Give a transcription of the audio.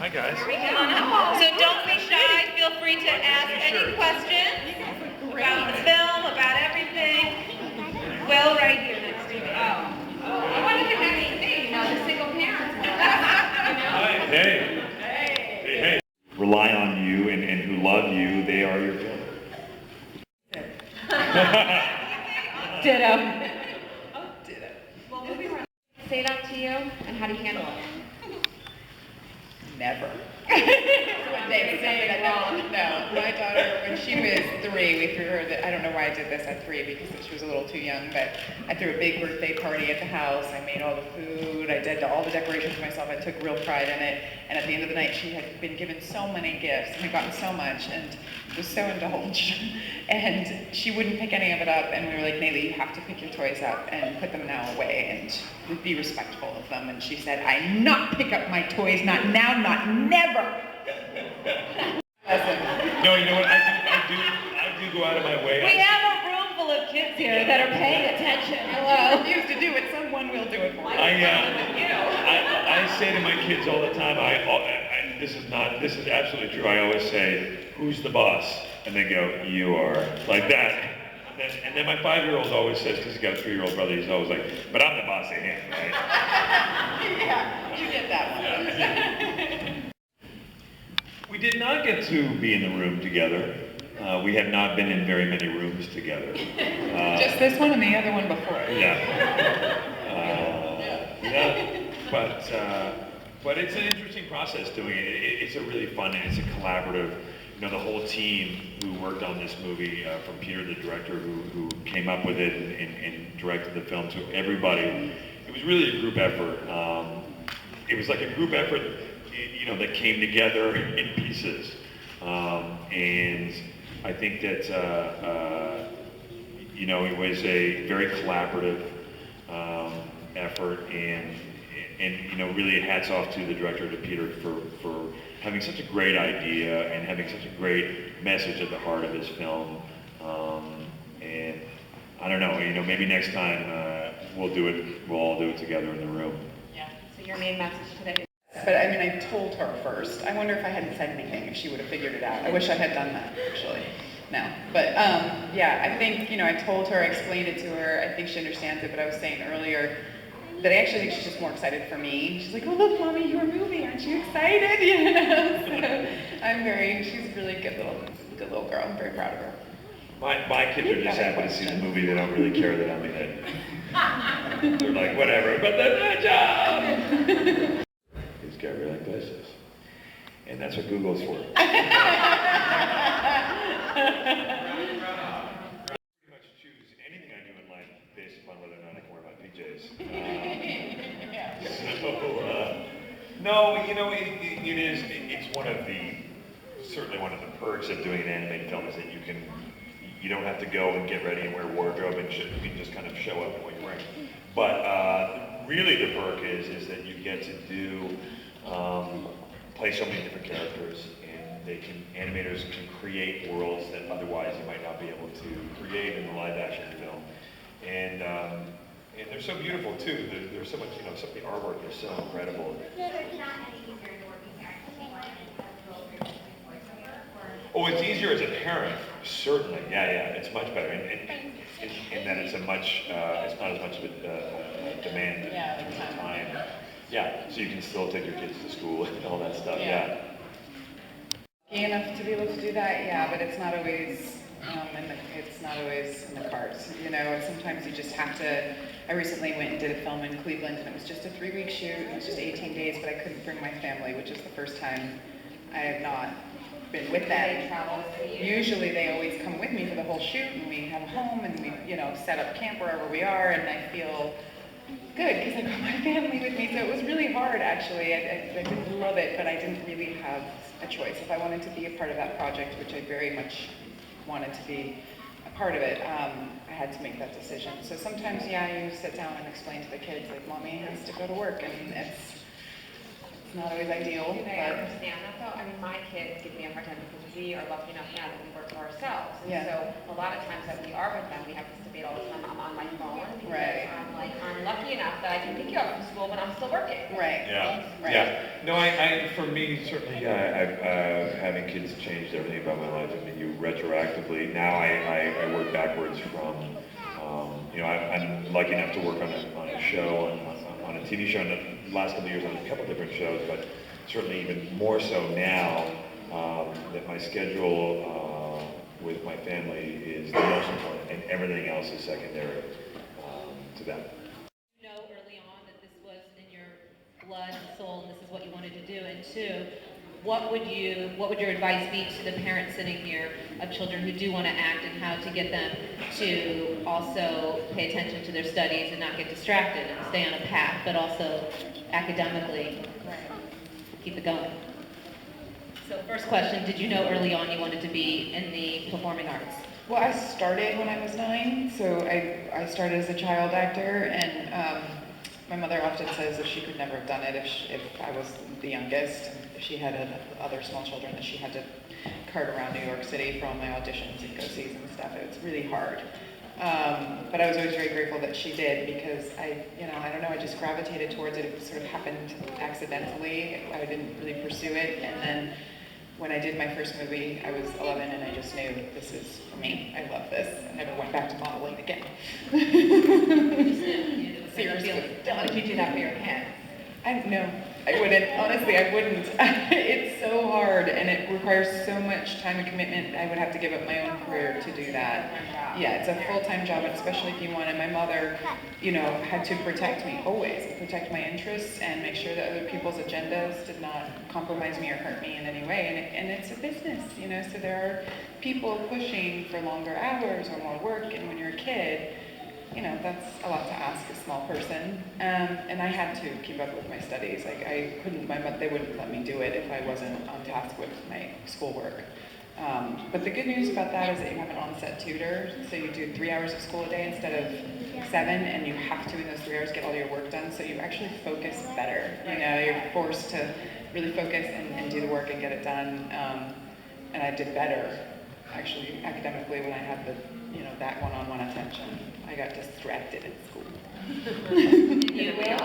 Hi, guys. Here we go. So don't be shy. Feel free to ask any questions about the film, about everything. Will, right here next to me. I wanted to next to me, the single parents. Hey. Rely on you and who love you, they are your family. Ditto. Ditto. Well, moving on. Say that to you, and how do you handle it? Never. When they say it wrong. No, my daughter, when she was 3, we threw her, I don't know why I did this at 3 because she was a little too young, but I threw a big birthday party at the house. I made all the food. I did all the decorations myself. I took real pride in it. And at the end of the night, she had been given so many gifts and had gotten so much and was so indulged. And she wouldn't pick any of it up. And we were like, Nayli, you have to pick your toys up and put them now away and be respectful of them. And she said, I not pick up my toys, not now, not never. No, you know what? I do go out of my way. We have a room full of kids here that are paying attention. I refuse to do it. Someone will do it for me. I say to my kids all the time, this is absolutely true. I always say, who's the boss? And they go, you are. Like that. And then my 5-year-old always says, because he's got a 3-year-old brother, he's always like, but I'm the boss of him, right? Yeah, you get that one. We did not get to be in the room together. We have not been in very many rooms together. Just this one and the other one before. Yeah. But it's an interesting process doing it. It's a really fun and it's a collaborative. The whole team who worked on this movie, from Peter, the director, who came up with it and directed the film, to everybody, it was really a group effort. It was like a group effort, that came together in pieces. And I think that, it was a very collaborative effort, and really hats off to the director, to Peter, for having such a great idea and having such a great message at the heart of his film. And I don't know, maybe next time we'll all do it together in the room. Yeah. So your main message today. But I told her first. I wonder if I hadn't said anything, if she would have figured it out. I wish I had done that, actually. No. But I think, I told her, I explained it to her. I think she understands it, but I was saying earlier that I actually think she's just more excited for me. She's like, oh look, Mommy, your movie, aren't you excited? So she's a really good little girl. I'm very proud of her. My kids are just happy to see the movie. They don't really care that I'm in it. They're like, whatever, but that's my job! These guys are like places. And that's what Google's for. Pretty much choose anything I do in life based upon whether or not I can wear my PJs. It's certainly one of the perks of doing an animated film is that you don't have to go and get ready and wear wardrobe and shit. You can just kind of show up in what you're wearing. But really the perk is that you get to play so many different characters, and animators can create worlds that otherwise you might not be able to create in a live action film. And they're so beautiful too. There's so much, some of the artwork is so incredible. Oh, it's easier as a parent, certainly. Yeah, it's much better, in that it's not as much of a demand time. Yeah, so you can still take your kids to school and all that stuff. Yeah. Lucky enough to be able to do that, yeah, but it's not always in the cards. Sometimes you just have to. I recently went and did a film in Cleveland, and it was just a 3-week shoot. It was just 18 days, but I couldn't bring my family, which is the first time I have not been with them. Usually they always come with me for the whole shoot, and we have a home, and we, set up camp wherever we are, and I feel good because I got my family with me. So it was really hard, actually. I didn't love it, but I didn't really have a choice. If I wanted to be a part of that project, which I very much wanted to be a part of it, I had to make that decision. So sometimes, you sit down and explain to the kids, like, Mommy has to go to work, and it's not always ideal. Do they understand that though? I mean, my kids give me a hard time because we are lucky enough now that we work for ourselves. And Yeah. so a lot of times that we are with them, we have this debate all the time. I'm on my phone because Right. I'm lucky enough that I can pick you up from school, but I'm still working. Right. Yeah, Right. yeah. No, for me, certainly, having kids changed everything about my life. I mean, you retroactively, now I work backwards from, I'm lucky enough to work on a show, on a TV show, and the last couple of years on a couple different shows, but certainly even more so now, that my schedule with my family is the most important, and everything else is secondary to that. You know early on that this was in your blood and soul, and this is what you wanted to do? And two, what would your advice be to the parents sitting here of children who do want to act, and how to get them to also pay attention to their studies and not get distracted and stay on a path, but also academically keep it going? So first question, did you know early on you wanted to be in the performing arts? Well, I started when I was 9, so I started as a child actor, and my mother often says that she could never have done it if I was the youngest. If she had other small children that she had to cart around New York City for all my auditions and go-sees and stuff. It's really hard. But I was always very grateful that she did, because I don't know, I just gravitated towards it. It sort of happened accidentally. I didn't really pursue it, and then when I did my first movie, I was 11, and I just knew this is for me. I love this. I never went back to modeling again. Seriously. Don't want to teach you that for your kids. No, I wouldn't. Honestly, I wouldn't. It's so hard, and it requires so much time and commitment. I would have to give up my own career to do that. Yeah, it's a full-time job, and especially if you want it. My mother, had to protect me always, protect my interests, and make sure that other people's agendas did not compromise me or hurt me in any way. And it's a business, so there are people pushing for longer hours or more work, and when you're a kid, that's a lot to ask a small person. And I had to keep up with my studies. Like, I couldn't, they wouldn't let me do it if I wasn't on task with my schoolwork. But the good news about that is that you have an on-set tutor, so you do 3 hours of school a day instead of 7, and you have to, in those 3 hours, get all your work done, so you actually focus better. You're forced to really focus and do the work and get it done. And I did better, actually, academically, when I had that one-on-one attention. I got distracted in school. You will?